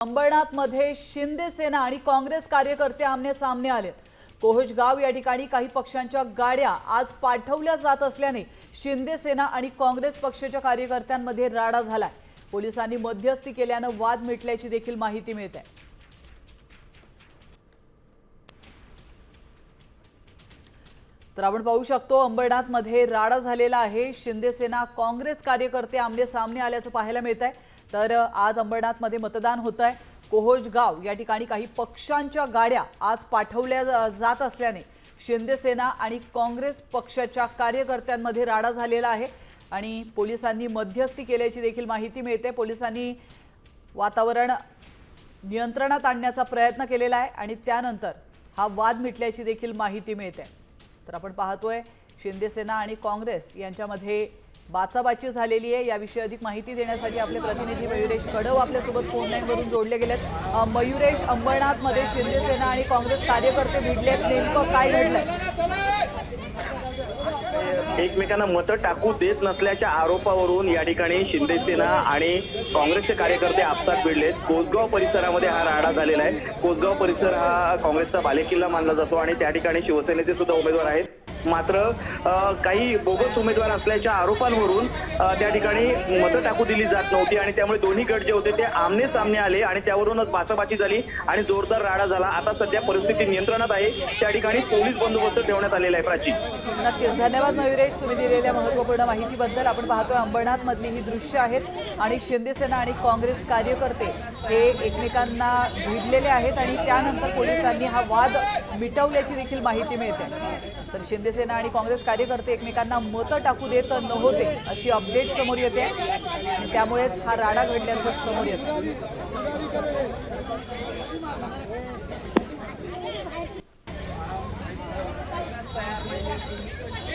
अंबरनाथमध्ये शिंदे सेना आणि काँग्रेस कार्यकर्ते आमने सामने आलेत। कोहजगाव या ठिकाणी काही पक्षांच्या गाड्या आज पाठवल्या जात असल्याने शिंदे सेना आणि काँग्रेस पक्षाच्या कार्यकर्त्यांमध्ये राडा झालाय। पोलिसांनी मध्यस्थी केल्याने वाद मिटल्याची देखील माहिती मिळते। तर आपण पाहू शकतो अंबरनाथमध्ये राडा झालेला आहे। शिंदे सेना काँग्रेस कार्यकर्ते आमने सामने आल्याचं पाहायला मिळत आहे। तर आज अंबरनाथमध्ये मतदान होत आहे। कोहजगाव या ठिकाणी काही पक्षांच्या गाड्या आज पाठवल्या जात असल्याने शिंदे सेना आणि काँग्रेस पक्षाच्या कार्यकर्त्यांमध्ये राडा झालेला आहे आणि पोलिसांनी मध्यस्थी केल्याची देखील माहिती मिळते। पोलिसांनी वातावरण नियंत्रणात आणण्याचा प्रयत्न केलेला आहे आणि त्यानंतर हा वाद मिटल्याची देखील माहिती मिळते। तर आपण पाहतोय शिंदे सेना आणि काँग्रेस यांच्यामध्ये बाचाबाची झालेली आहे। याविषयी अधिक माहिती देण्यासाठी आपले प्रतिनिधी मयुरेश कडव आपल्यासोबत फोन लाईनवरून जोडले गेलेत। मयुरेश, अंबरनाथमध्ये शिंदे सेना आणि काँग्रेस कार्यकर्ते भिडलेत, नेमकं काय घडलंय? एकमेकांना मतं टाकू देत नसल्याच्या आरोपावरून या ठिकाणी शिंदे सेना आणि काँग्रेसचे कार्यकर्ते आपसात भिडलेत। कोसगाव परिसरामध्ये हा राडा झालेला आहे। कोसगाव परिसर हा काँग्रेसचा बालेकिल्ला मानला जातो आणि त्या ठिकाणी शिवसेनेचे सुद्धा उमेदवार आहेत। मात्र काही बोगस उमेदवार असल्याच्या आरोपांवरून त्या ठिकाणी मतं टाकू दिली जात नव्हती आणि त्यामुळे दोन्ही गट जे होते ते आमने सामने आले आणि त्यावरूनच बाचाबाची झाली आणि जोरदार राडा झाला। आता सध्या परिस्थिती नियंत्रणात आहे। त्या ठिकाणी पोलीस बंदोबस्त ठेवण्यात आलेला आहे। प्राची, नक्कीच धन्यवाद मयुरेश, तुम्ही दिलेल्या महत्त्वपूर्ण माहितीबद्दल। आपण पाहतोय अंबरनाथमधली ही दृश्य आहेत आणि शिंदे सेना आणि काँग्रेस कार्यकर्ते हे एकमेकांना भिडलेले आहेत आणि त्यानंतर पोलिसांनी हा वाद मिटवल्याची देखील माहिती मिळते। तर शिंदे सेना आणि काँग्रेस कार्यकर्ते एकमेकांना मतं टाकू देत नव्हते अशी अपडेट समोर येते आणि त्यामुळेच हा राडा घडल्याचं समोर येतं।